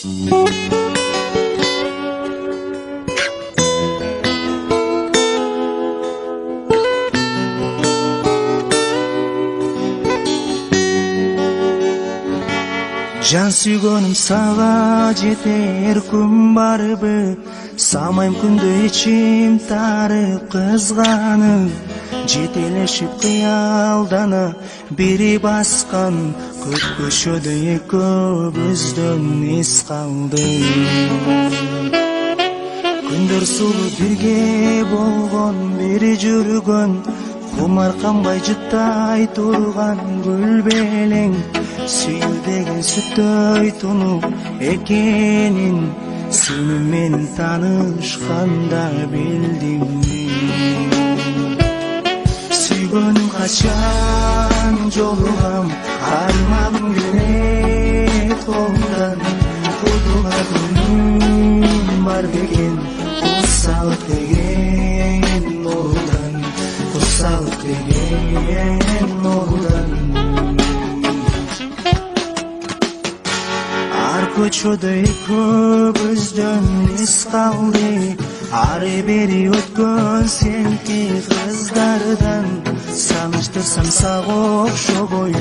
Жан сүйгөнүм сага жетер күн барбы, самайм күндө ичим тарып кызганып, жетелешип кыялдана бири баскан көк көчөдө экөөбүздөн эс калды. Күндөр сулуу бирге болгон, бири жүргөн, кумар канбай жыттай турган гүл белең, сүйүү деген сүттөй тунуп экенин сени менен таанышканда билдимми. Сүйгөнүм качан жолугам, кармагым келет колумдан, кутулар күнүм бар бекен, курсалык деген нурудан, курсалык деген нурудан. Көчөдө экөөбүздөн эс калды, ары бери өткөн сенки кыздардан, сагынычтырсам сага окшобой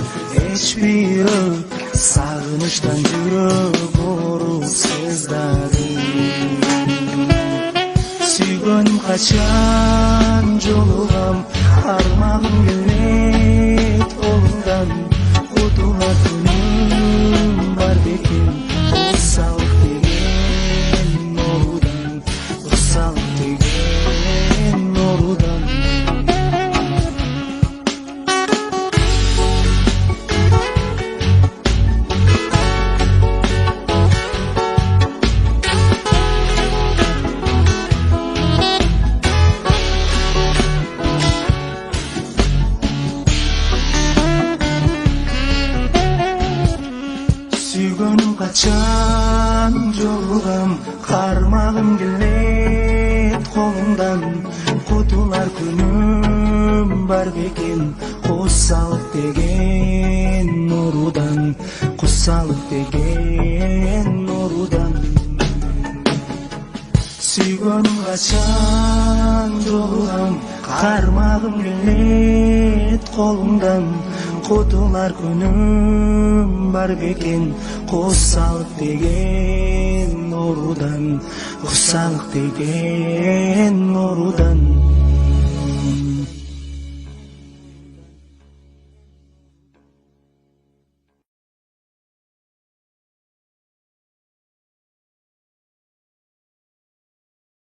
эч бирөө, сагынычтан жүрөк ооруп сыздады. Сүйгөнүм качан жолугам, кармагым келет колумдан, кутулар күнүм бар бекен, курсалык деген нурудан, курсалык деген нурудан. Сүйгөнүм качан жолугам, кармагым келет колумдан, кутулар күнүм бар бекен, курсалык деген нурудан, курсалык деген нурудан. Сүйгөнүм качан жолугам, кармагым келет колумдан, кутулар күнүм бар бекен, курсалык деген нурудан, курсалык деген нурудан.